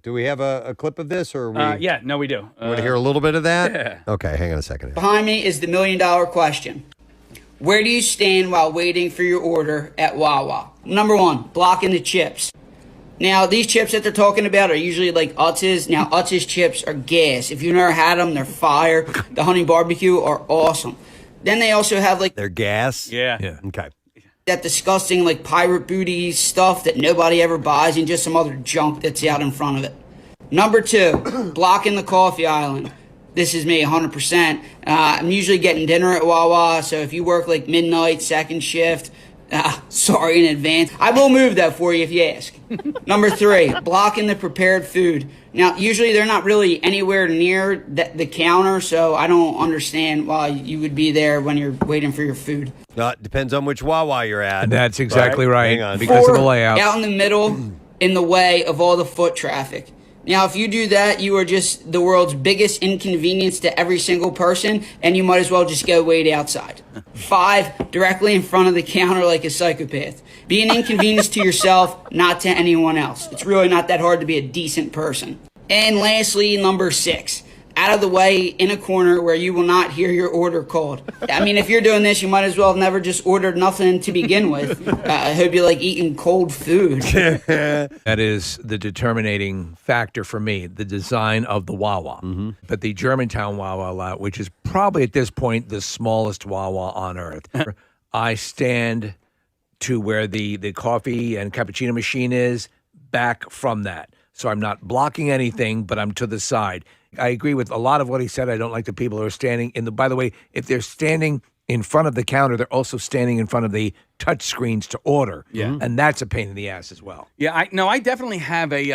Fantastic. Do we have a clip of this? Or we? Yeah, no, we do. Want to hear a little bit of that? Yeah. Okay, hang on a second. Behind me is the $1 million question. Where do you stand while waiting for your order at Wawa? Number 1, blocking the chips. Now, these chips that they're talking about are usually like Utz's. Now, Utz's chips are gas. If you've never had them, they're fire. The honey barbecue are awesome. Then they also have like... They're gas? Yeah. Okay. That disgusting like pirate booty stuff that nobody ever buys and just some other junk that's out in front of it. Number 2, blocking the coffee island. This is me 100%. I'm usually getting dinner at Wawa, so if you work like midnight, second shift, sorry in advance. I will move that for you if you ask. Number 3, blocking the prepared food. Now, usually they're not really anywhere near the counter, so I don't understand why you would be there when you're waiting for your food. It depends on which Wawa you're at. That's exactly right. Hang on. Because 4, of the layout. Out in the middle, in the way of all the foot traffic. Now, if you do that, you are just the world's biggest inconvenience to every single person, and you might as well just go wait outside. 5, directly in front of the counter like a psychopath. Be an inconvenience to yourself, not to anyone else. It's really not that hard to be a decent person. And lastly, number 6, out of the way in a corner where you will not hear your order called. I mean, if you're doing this, you might as well have never just ordered nothing to begin with. I hope you like eating cold food. That is the determining factor for me, the design of the Wawa. Mm-hmm. But the Germantown Wawa lot, which is probably at this point the smallest Wawa on earth, I stand to where the coffee and cappuccino machine is, back from that. So I'm not blocking anything, but I'm to the side. I agree with a lot of what he said. I don't like the people who are standing in the, by the way, if they're standing in front of the counter, they're also standing in front of the touch screens to order. Yeah. And that's a pain in the ass as well. Yeah, I definitely have it's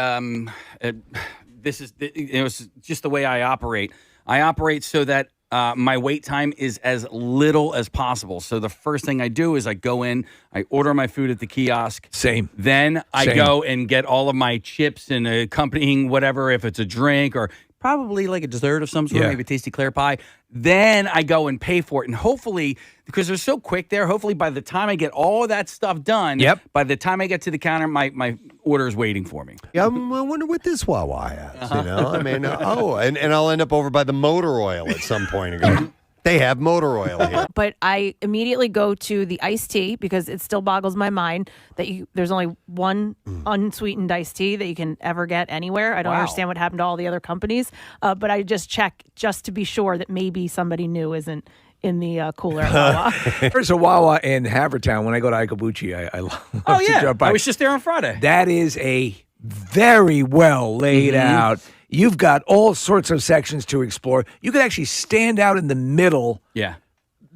just the way I operate. I operate so that my wait time is as little as possible. So the first thing I do is I go in, I order my food at the kiosk. Same. Then I go and get all of my chips and accompanying whatever, if it's a drink or probably like a dessert of some sort, maybe a tasty Claire pie. Then I go and pay for it. And hopefully, because they're so quick there, hopefully by the time I get all of that stuff done, by the time I get to the counter, my order is waiting for me. Yeah, I wonder what this Wawa has, you know? I mean, and I'll end up over by the motor oil at some point and go, they have motor oil here. But I immediately go to the iced tea because it still boggles my mind that there's only one unsweetened iced tea that you can ever get anywhere. I don't understand what happened to all the other companies, but I just check just to be sure that maybe somebody new isn't in the cooler at Wawa. There's a Wawa in Havertown. When I go to Ikabuchi, I love to jump by. I was just there on Friday. That is a very well laid out. You've got all sorts of sections to explore. You could actually stand out in the middle. Yeah.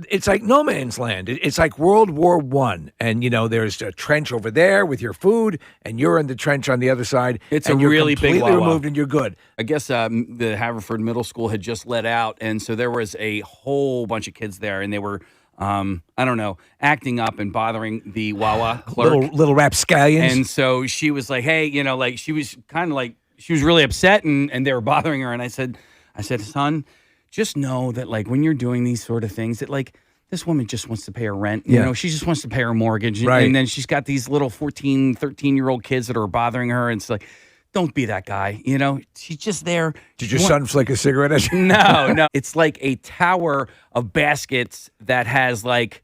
It's like no man's land. It's like World War I. And, you know, there's a trench over there with your food, and you're in the trench on the other side. It's and a you're really big completely Wawa. removed, and you're good. I guess the Haverford Middle School had just let out, and so there was a whole bunch of kids there, and they were, I don't know, acting up and bothering the Wawa clerk. Little rapscallions. And so she was like, hey, you know, like she was kind of like, she was really upset and they were bothering her. And I said, son, just know that like when you're doing these sort of things that like this woman just wants to pay her rent. You know, she just wants to pay her mortgage. Right. And then she's got these little 14, 13-year-old kids that are bothering her. And it's like, don't be that guy. You know, she's just there. Did your son flick a cigarette at you? No. It's like a tower of baskets that has like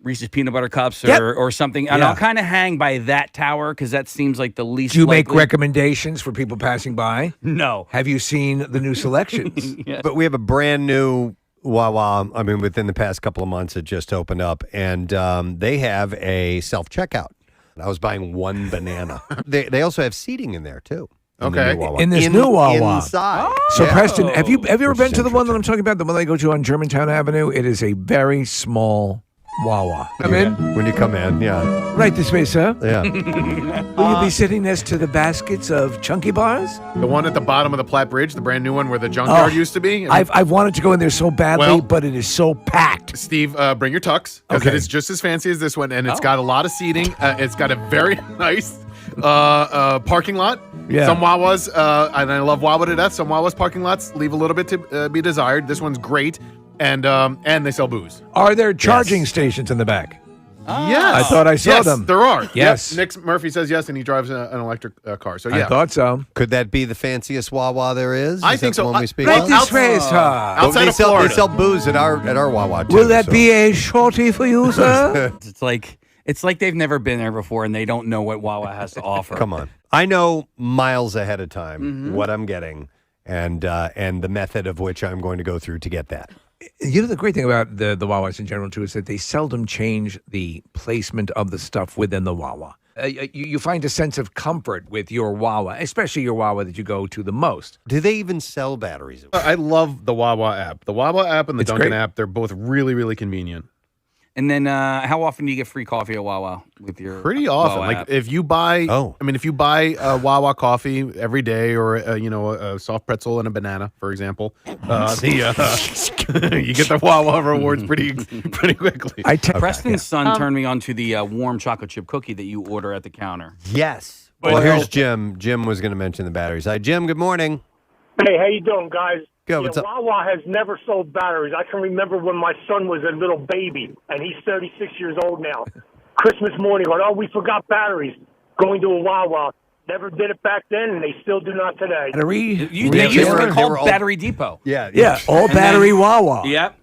Reese's peanut butter cups or something. And I'll kind of hang by that tower because that seems like the least Do you make likely. recommendations for people passing by? No. Have you seen the new selections? But we have a brand new Wawa. I mean, within the past couple of months, it just opened up, and they have a self-checkout. I was buying one banana. They also have seating in there, too. Okay. In this new Wawa. Inside. So, Preston, have you ever been to the one that I'm talking about, the one I go to on Germantown Avenue? It is a very small Wawa. Come in? When you come in, yeah. Right this way, sir. Yeah. Will you be sitting next to the baskets of chunky bars? The one at the bottom of the Platte Bridge, the brand new one where the junkyard used to be. I've wanted to go in there so badly, but it is so packed. Steve, bring your tux because it is just as fancy as this one, and it's got a lot of seating. It's got a very nice parking lot. Yeah. Some Wawas, and I love Wawa to death. Some Wawas parking lots leave a little bit to be desired. This one's great, and they sell booze. Are there charging stations in the back? Yes. I thought I saw them. There are. Yes. Yep. Nick Murphy says yes, and he drives an electric car. So, yeah. I thought so. Could that be the fanciest Wawa there is? I Is think that the so. one we speak Right of? this way, sir. Outside they of sell, Florida. They sell booze at our Wawa, too. Will that so. be a shorty for you, sir? It's like they've never been there before and they don't know what Wawa has to offer. Come on. I know miles ahead of time what I'm getting and the method of which I'm going to go through to get that. You know, the great thing about the Wawas in general, too, is that they seldom change the placement of the stuff within the Wawa. You find a sense of comfort with your Wawa, especially your Wawa that you go to the most. Do they even sell batteries? I love the Wawa app. The Wawa app and the It's Dunkin' great. app, they're both really, really convenient. And then how often do you get free coffee at Wawa with your Pretty often. Wawa Like app? if you buy, Oh. if you buy Wawa coffee every day, or a soft pretzel and a banana, for example, you get the Wawa rewards pretty quickly. Preston's son turned me on to the warm chocolate chip cookie that you order at the counter. Yes. Well, here's Jim. Jim was going to mention the batteries. Hi, Jim. Good morning. Hey, how you doing, guys? Good, what's up? Wawa has never sold batteries. I can remember when my son was a little baby, and he's 36 years old now. Christmas morning, going, oh, we forgot batteries. Going to a Wawa. Never did it back then, and they still do not today. They used to be called Battery Depot. Yeah. All battery Wawa. Yep.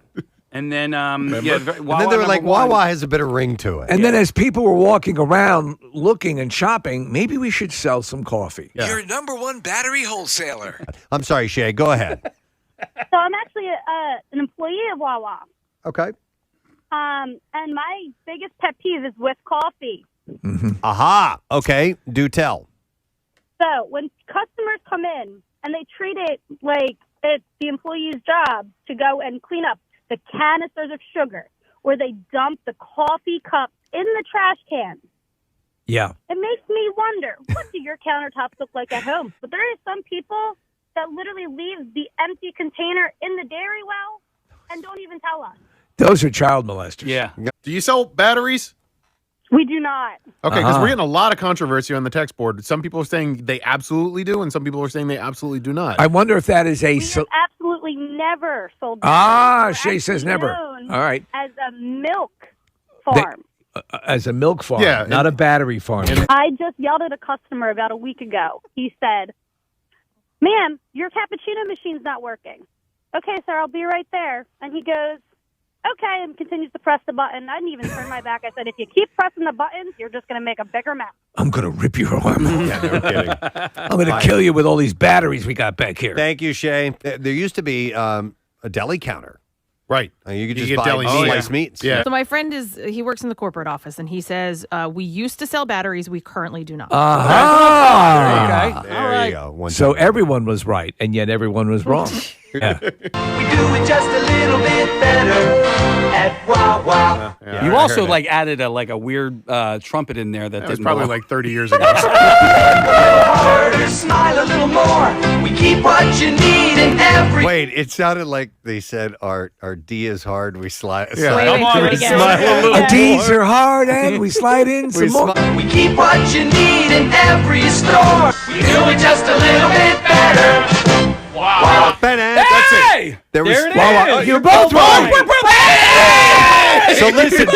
And then, And then they were like, Wawa has a bit of ring to it. And then as people were walking around looking and shopping, maybe we should sell some coffee. Yeah. Your number one battery wholesaler. I'm sorry, Shay. Go ahead. So I'm actually an employee of Wawa. Okay. And my biggest pet peeve is with coffee. Aha. Okay. Do tell. So when customers come in and they treat it like it's the employee's job to go and clean up the canisters of sugar, or they dump the coffee cups in the trash can, Yeah. it makes me wonder, what do your countertops look like at home? But there are some people that literally leave the empty container in the dairy well and don't even tell us. Those are child molesters. Yeah. Do you sell batteries? We do not. Okay, because we're getting a lot of controversy on the text board. Some people are saying they absolutely do, and some people are saying they absolutely do not. I wonder if that is a... We have absolutely never sold Ah, batteries. We're Shay says actually never. known All right. As a milk farm. As a milk farm, Yeah, not a battery farm. I just yelled at a customer about a week ago. He said, ma'am, your cappuccino machine's not working. Okay, sir, I'll be right there. And he goes, okay, and continues to press the button. I didn't even turn my back. I said, if you keep pressing the buttons, you're just going to make a bigger mess. I'm going to rip your arm off. Yeah, no kidding. I'm going to kill you with all these batteries we got back here. Thank you, Shay. There used to be a deli counter. Right. You could You just get buy deli meat. sliced meats. Yeah. So my friend he works in the corporate office, and he says we used to sell batteries. We currently do not. Ah. There All right. you go. One So time. everyone was right, and yet everyone was wrong. Yeah. We do it just a little bit better at Wawa. Yeah, You I also heard it. like added a weird trumpet in there that That was didn't probably belong. like 30 years ago. Harder, smile a little more. We keep what you need in every. Wait, it sounded like they said our D is hard. We slide. Yeah. Wait, Come on, do it we again. smile a little Our D's are hard, and we slide in some more. We keep what you need in every store. We do it just a little bit better. Wow. Hey! There was There it Wawa. is. You're both wrong. So listen,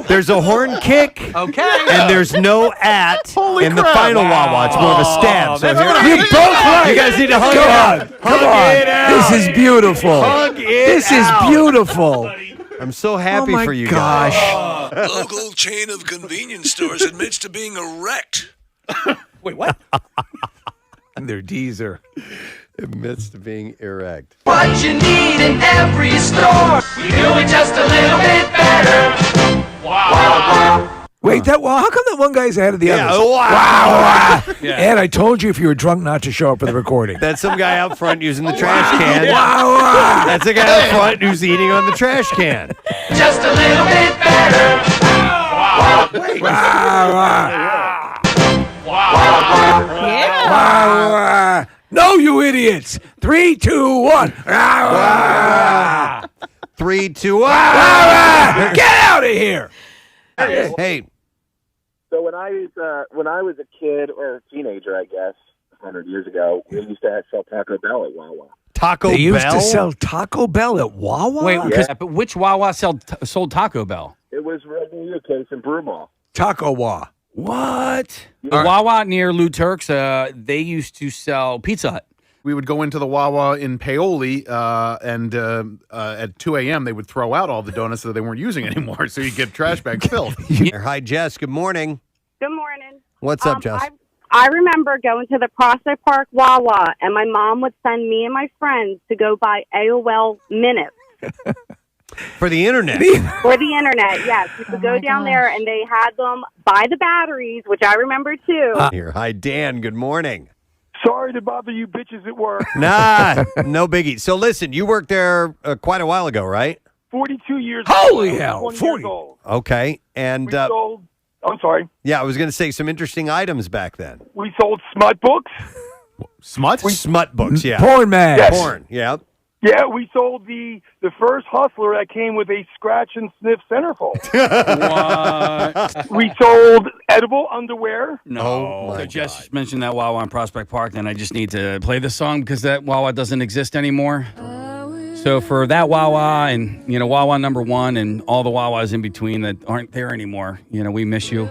there's a horn kick, Okay. and there's no at in the final Wawa. It's more of a stab. So here, You're both right. you guys need to hug Come it on. out. Come Hug on. it out. This is beautiful. Hug it This out. is beautiful. I'm so happy Oh my for you gosh. guys. Local chain of convenience stores admits to being erect. Wait, what? And their D's are. Admits to being erect. What you need in every store. We do it just a little bit better. Wow. Wait, how come that one guy's ahead of the Yeah, others? wow. Yeah. Ed, I told you if you were drunk not to show up for the recording. That's some guy out front using the trash can. Wow. That's a guy out front who's eating on the trash can. Just a little bit better. Yeah. Wow. No, you idiots. 3, 2, 1. 3, 2, 1. Get out of here. Hey, So when I was a kid or a teenager, I guess 100 years ago, we used to sell Taco Bell at Wawa. Taco They used Bell. to sell Taco Bell at Wawa? Wait, but which Wawa sold Taco Bell? It was right near your case in Broomall. Taco Wa. What? The Wawa near Lou Turk's, they used to sell Pizza Hut. We would go into the Wawa in Paoli, and at 2 a.m. they would throw out all the donuts that they weren't using anymore, so you'd get trash bags filled. Hi, Jess. Good morning. Good morning. What's up, Jess? I remember going to the Prospect Park Wawa, and my mom would send me and my friends to go buy AOL minutes. For the internet. For the internet, yes. We could go down there, and they had them by the batteries, which I remember too. Here. Hi, Dan. Good morning. Sorry to bother you bitches at work. Nah, no biggie. So listen, you worked there quite a while ago, right? 42 years Holy old. hell, 20 40. years old. Okay. And We sold, I'm sorry. yeah, I was going to say some interesting items back then. We sold smut books. Smut? Smut books, yeah. Porn man. Yes. Porn, yeah. Yeah, we sold the first Hustler that came with a scratch and sniff centerfold. What? We sold edible underwear. No. Oh, my So Jess God. just mentioned that Wawa on Prospect Park, then I just need to play this song because that Wawa doesn't exist anymore. So for that Wawa and, Wawa number one and all the Wawas in between that aren't there anymore, we miss you.